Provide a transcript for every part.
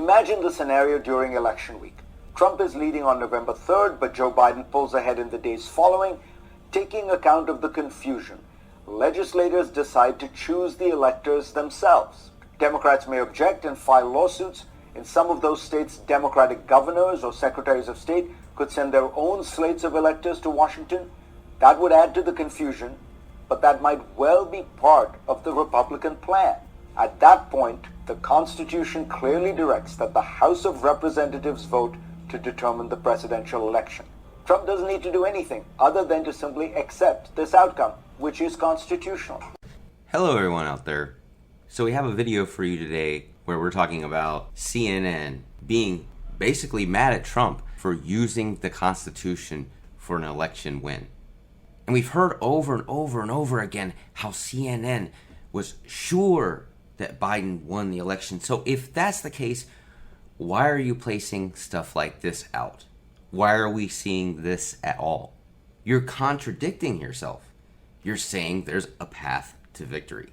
Imagine the scenario during election week. Trump is leading on November 3rd, but Joe Biden pulls ahead in the days following. Taking account of the confusion, legislators decide to choose the electors themselves. Democrats may object and file lawsuits. In some of those states, Democratic governors or secretaries of state could send their own slates of electors to Washington. That would add to the confusion, but that might well be part of the Republican plan. At that point, the Constitution clearly directs that the House of Representatives vote to determine the presidential election. Trump doesn't need to do anything other than to simply accept this outcome, which is constitutional. Hello everyone out there. So we have a video for you today where we're talking about CNN being basically mad at Trump for using the Constitution for an election win. And we've heard over and over and over again how CNN was sure that Biden won the election. So if that's the case, why are you placing stuff like this out? Why are we seeing this at all? You're contradicting yourself. You're saying there's a path to victory.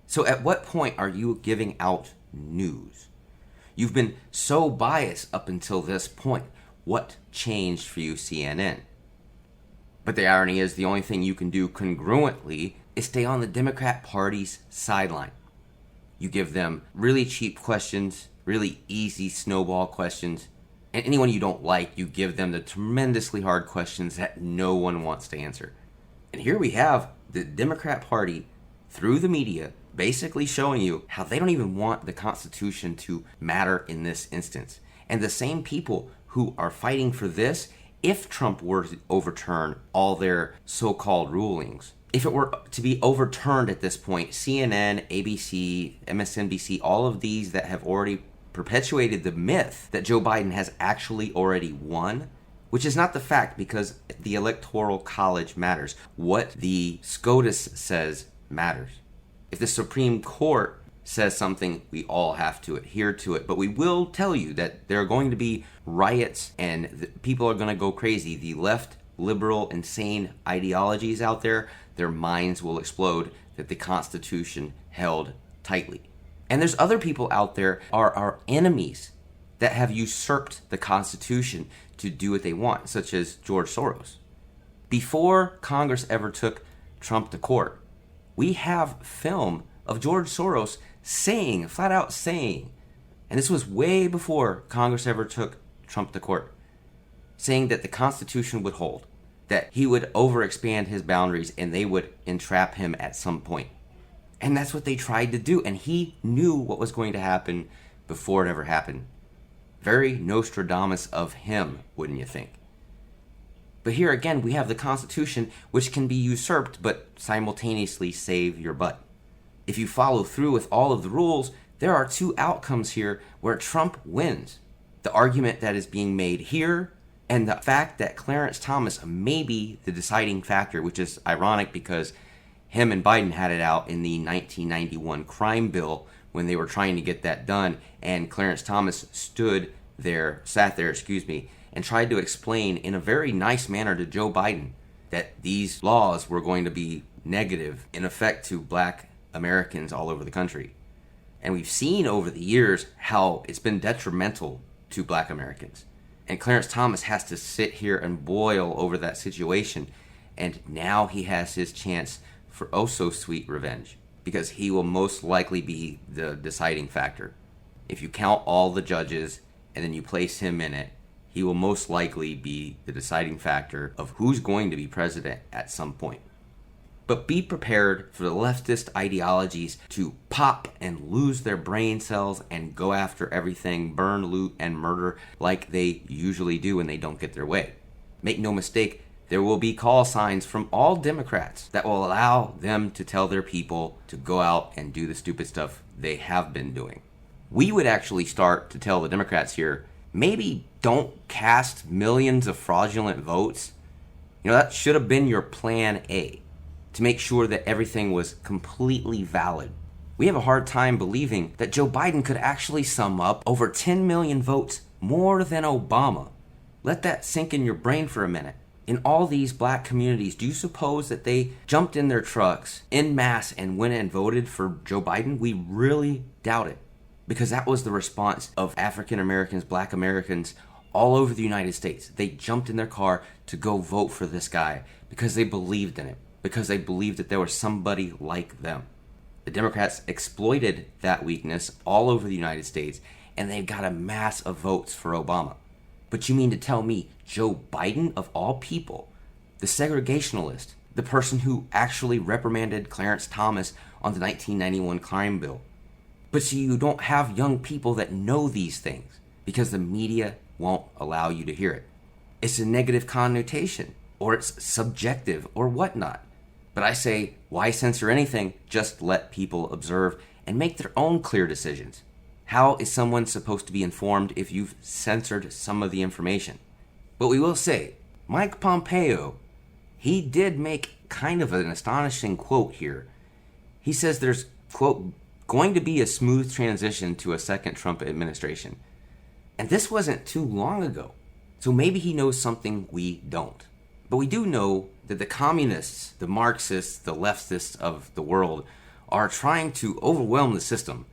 So at what point are you giving out news? You've been so biased up until this point. What changed for you, CNN? But the irony is the only thing you can do congruently is stay on the Democrat Party's sideline. You give them really cheap questions, really easy snowball questions, and anyone you don't like, you give them the tremendously hard questions that no one wants to answer. And here we have the Democrat Party, through the media, basically showing you how they don't even want the Constitution to matter in this instance. And the same people who are fighting for this, if Trump were to overturn all their so-called rulings, if it were to be overturned at this point, CNN, ABC, MSNBC, all of these that have already perpetuated the myth that Joe Biden has actually already won, which is not the fact because the Electoral College matters. What the SCOTUS says matters. If the Supreme Court says something, we all have to adhere to it. But we will tell you that there are going to be riots and people are going to go crazy. The left, liberal, insane ideologies out there, their minds will explode that the Constitution held tightly. And there's other people out there are our enemies that have usurped the Constitution to do what they want, such as George Soros. Before Congress ever took Trump to court, we have film of George Soros saying, flat out saying, and this was way before Congress ever took Trump to court, saying that the Constitution would hold, that he would overexpand his boundaries and they would entrap him at some point. And that's what they tried to do. And he knew what was going to happen before it ever happened. Very Nostradamus of him, wouldn't you think? But here again, we have the Constitution, which can be usurped, but simultaneously save your butt. If you follow through with all of the rules, there are two outcomes here where Trump wins. The argument that is being made here, and the fact that Clarence Thomas may be the deciding factor, which is ironic because him and Biden had it out in the 1991 crime bill when they were trying to get that done, and Clarence Thomas sat there, and tried to explain in a very nice manner to Joe Biden that these laws were going to be negative in effect to black Americans all over the country. And we've seen over the years how it's been detrimental to black Americans. And Clarence Thomas has to sit here and boil over that situation, and now he has his chance for oh so sweet revenge, because he will most likely be the deciding factor. If you count all the judges and then you place him in it, he will most likely be the deciding factor of who's going to be president at some point. But be prepared for the leftist ideologies to pop and lose their brain cells and go after everything, burn, loot, and murder like they usually do when they don't get their way. Make no mistake, there will be call signs from all Democrats that will allow them to tell their people to go out and do the stupid stuff they have been doing. We would actually start to tell the Democrats here, maybe don't cast millions of fraudulent votes. That should have been your plan A, to make sure that everything was completely valid. We have a hard time believing that Joe Biden could actually sum up over 10 million votes more than Obama. Let that sink in your brain for a minute. In all these black communities, do you suppose that they jumped in their trucks en masse and went and voted for Joe Biden? We really doubt it. because that was the response of African Americans, Black Americans all over the United States. They jumped in their car to go vote for this guy because they believed in it, because they believed that there was somebody like them. The Democrats exploited that weakness all over the United States, and they got a mass of votes for Obama. But you mean to tell me Joe Biden, of all people, the segregationalist, the person who actually reprimanded Clarence Thomas on the 1991 crime bill? But see, you don't have young people that know these things because the media won't allow you to hear it. It's a negative connotation, or it's subjective, or whatnot. But I say, why censor anything? Just let people observe and make their own clear decisions. How is someone supposed to be informed if you've censored some of the information? But we will say, Mike Pompeo, he did make kind of an astonishing quote here. He says there's, quote, going to be a smooth transition to a second Trump administration. And this wasn't too long ago. So maybe he knows something we don't. But we do know that the communists, the Marxists, the leftists of the world are trying to overwhelm the system.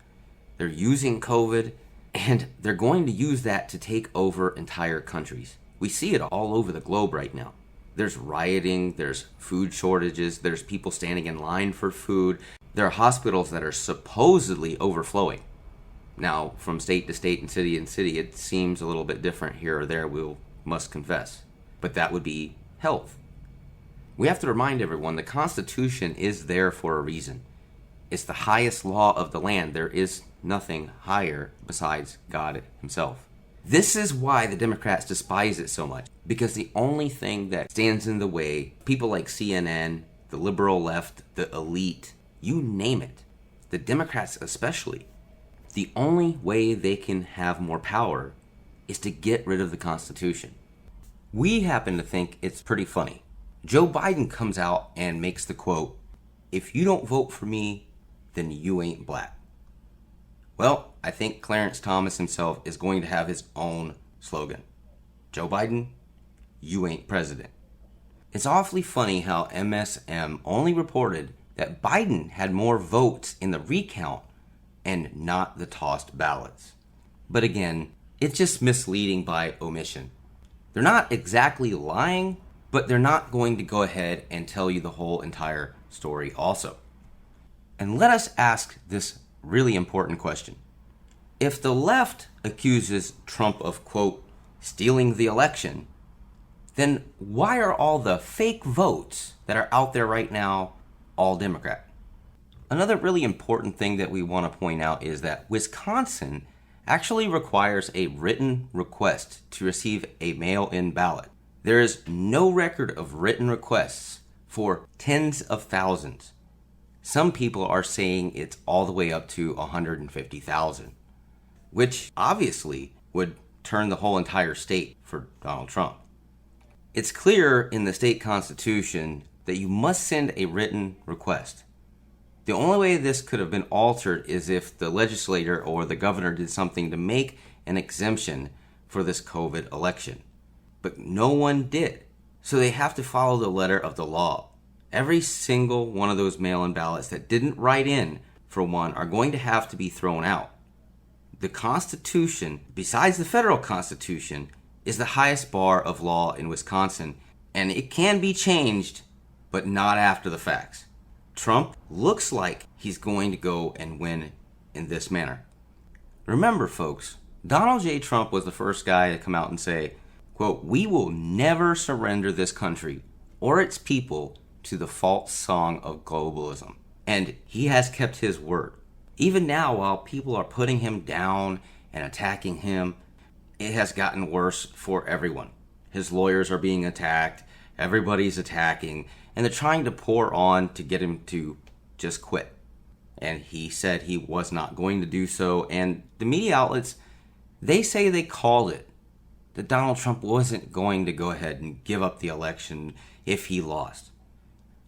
They're using COVID, and they're going to use that to take over entire countries. We see it all over the globe right now. There's rioting, there's food shortages, there's people standing in line for food. There are hospitals that are supposedly overflowing. Now, from state to state and city, it seems a little bit different here or there, we must confess. But that would be health. We have to remind everyone the Constitution is there for a reason. It's the highest law of the land. There is nothing higher besides God himself. This is why the Democrats despise it so much, because the only thing that stands in the way, people like CNN, the liberal left, the elite, you name it, the Democrats especially, the only way they can have more power is to get rid of the Constitution. We happen to think it's pretty funny. Joe Biden comes out and makes the quote, "If you don't vote for me, then you ain't black." Well, I think Clarence Thomas himself is going to have his own slogan. Joe Biden, you ain't president. It's awfully funny how MSM only reported that Biden had more votes in the recount and not the tossed ballots. But again, it's just misleading by omission. They're not exactly lying, but they're not going to go ahead and tell you the whole entire story also. And let us ask this really important question. If the left accuses Trump of, quote, stealing the election, then why are all the fake votes that are out there right now all Democrat? Another really important thing that we want to point out is that Wisconsin actually requires a written request to receive a mail-in ballot. There is no record of written requests for tens of thousands. Some people are saying it's all the way up to 150,000, which obviously would turn the whole entire state for Donald Trump. It's clear in the state constitution that you must send a written request. The only way this could have been altered is if the legislator or the governor did something to make an exemption for this COVID election. But no one did. So they have to follow the letter of the law. Every single one of those mail-in ballots that didn't write in for one are going to have to be thrown out. The Constitution, besides the federal Constitution, is the highest bar of law in Wisconsin, and it can be changed, but not after the facts. Trump looks like he's going to go and win in this manner. Remember, folks, Donald J. Trump was the first guy to come out and say, quote, "We will never surrender this country or its people to the false song of globalism." And he has kept his word. Even now, while people are putting him down and attacking him, it has gotten worse for everyone. His lawyers are being attacked, everybody's attacking, and they're trying to pour on to get him to just quit. And he said he was not going to do so, and the media outlets, they say they called it, that Donald Trump wasn't going to go ahead and give up the election if he lost.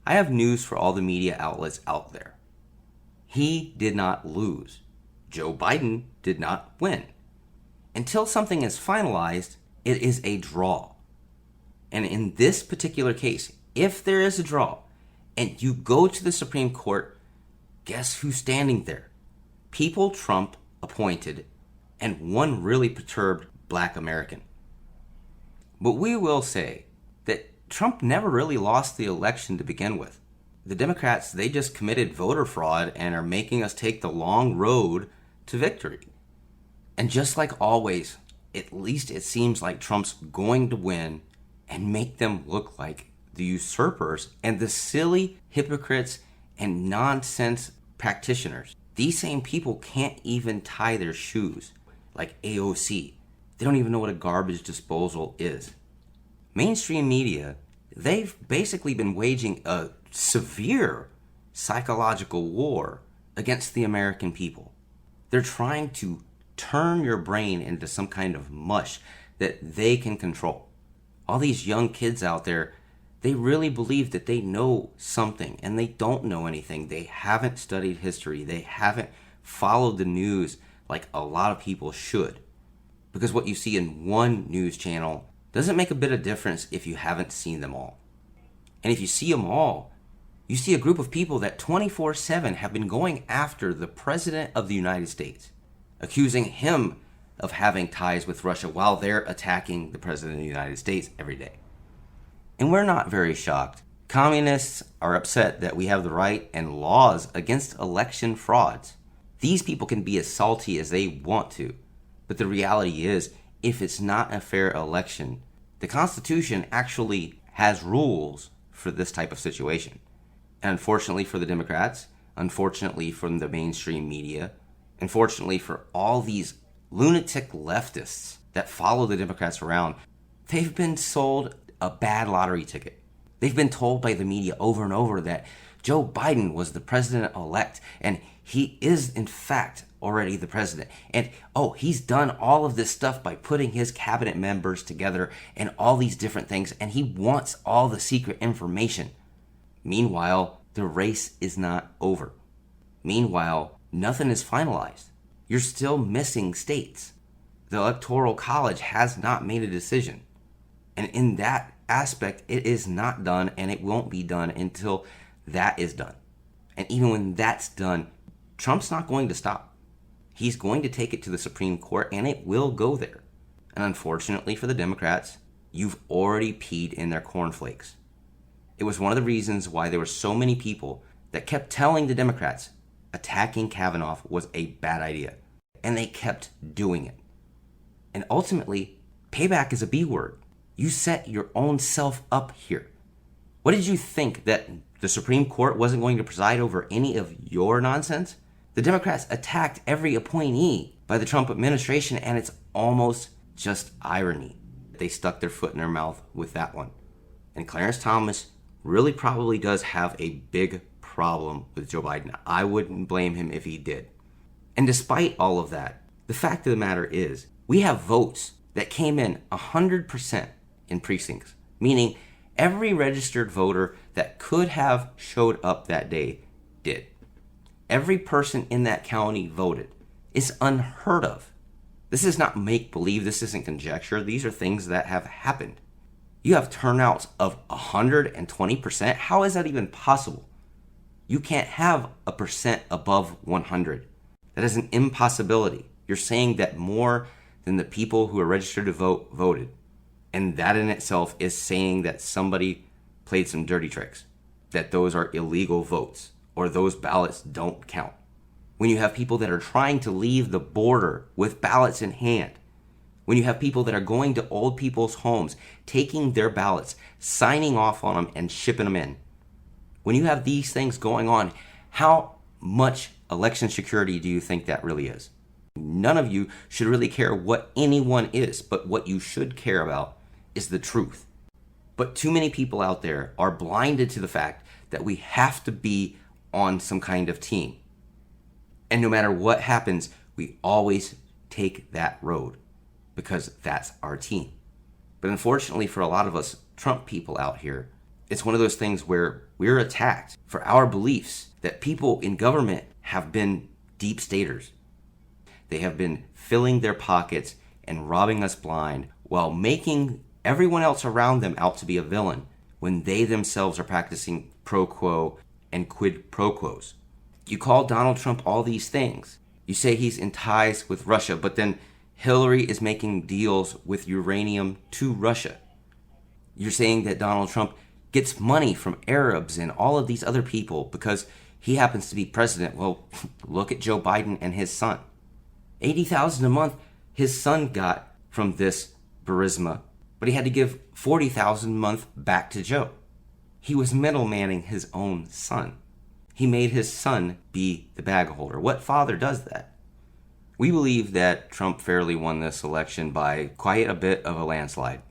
I have news for all the media outlets out there. He did not lose. Joe Biden did not win. Until something is finalized, it is a draw. And in this particular case, if there is a draw and you go to the Supreme Court, guess who's standing there? People Trump appointed and one really perturbed black American. But we will say that Trump never really lost the election to begin with. The Democrats, they just committed voter fraud and are making us take the long road to victory. And just like always, at least it seems like Trump's going to win and make them look like the usurpers and the silly hypocrites and nonsense practitioners. These same people can't even tie their shoes, like AOC. They don't even know what a garbage disposal is. Mainstream media, they've basically been waging a severe psychological war against the American people. They're trying to turn your brain into some kind of mush that they can control. All these young kids out there, they really believe that they know something and they don't know anything. They haven't studied history. They haven't followed the news like a lot of people should. Because what you see in one news channel doesn't make a bit of difference if you haven't seen them all. And if you see them all, you see a group of people that 24/7 have been going after the President of the United States, accusing him of having ties with Russia while they're attacking the President of the United States every day. And we're not very shocked. Communists are upset that we have the right and laws against election frauds. These people can be as salty as they want to, but the reality is, if it's not a fair election, the Constitution actually has rules for this type of situation. And unfortunately for the Democrats, unfortunately from the mainstream media, unfortunately for all these lunatic leftists that follow the Democrats around, they've been sold a bad lottery ticket. They've been told by the media over and over that Joe Biden was the president-elect, and he is in fact already the president. And he's done all of this stuff by putting his cabinet members together and all these different things, and he wants all the secret information. Meanwhile, the race is not over. Meanwhile, nothing is finalized. You're still missing states. The Electoral College has not made a decision. And in that aspect, it is not done, and it won't be done until that is done. And even when that's done, Trump's not going to stop. He's going to take it to the Supreme Court, and it will go there. And unfortunately for the Democrats, you've already peed in their cornflakes. It was one of the reasons why there were so many people that kept telling the Democrats attacking Kavanaugh was a bad idea. And they kept doing it. And ultimately, payback is a B word. You set your own self up here. What did you think, that the Supreme Court wasn't going to preside over any of your nonsense? The Democrats attacked every appointee by the Trump administration, and it's almost just irony. They stuck their foot in their mouth with that one. And Clarence Thomas really probably does have a big problem with Joe Biden. I wouldn't blame him if he did. And despite all of that, the fact of the matter is, we have votes that came in 100% in precincts, meaning every registered voter that could have showed up that day did. Every person in that county voted. It's unheard of. This is not make-believe. This isn't conjecture. These are things that have happened. You have turnouts of 120%. How is that even possible? You can't have a percent above 100. That is an impossibility. You're saying that more than the people who are registered to vote voted. And that in itself is saying that somebody played some dirty tricks, that those are illegal votes, or those ballots don't count. When you have people that are trying to leave the border with ballots in hand, when you have people that are going to old people's homes, taking their ballots, signing off on them, and shipping them in, when you have these things going on, how much election security do you think that really is? None of you should really care what anyone is, but what you should care about is the truth. But too many people out there are blinded to the fact that we have to be on some kind of team. And no matter what happens, we always take that road because that's our team. But unfortunately for a lot of us Trump people out here, it's one of those things where we're attacked for our beliefs that people in government have been deep staters. They have been filling their pockets and robbing us blind while making everyone else around them out to be a villain when they themselves are practicing pro quo and quid pro quos. You call Donald Trump all these things, You say he's in ties with Russia, but then Hillary is making deals with uranium to Russia. You're saying that Donald Trump gets money from Arabs and all of these other people because he happens to be president. Well, look at Joe Biden and his son. $80,000 a month his son got from this Burisma, but he had to give $40,000 a month back to Joe. He was middlemaning his own son. He made his son be the bag holder. What father does that? We believe that Trump fairly won this election by quite a bit of a landslide.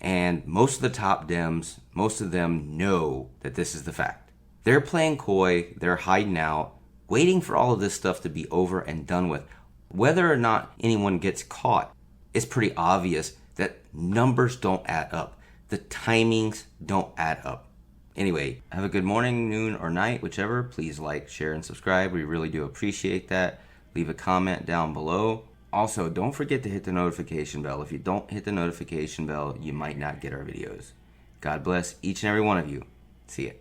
And most of the top Dems, most of them know that this is the fact. They're playing coy, they're hiding out, waiting for all of this stuff to be over and done with. Whether or not anyone gets caught, it's pretty obvious that numbers don't add up. The timings don't add up. Anyway, have a good morning, noon, or night, whichever. Please like, share, and subscribe. We really do appreciate that. Leave a comment down below. Also, don't forget to hit the notification bell. If you don't hit the notification bell, you might not get our videos. God bless each and every one of you. See ya.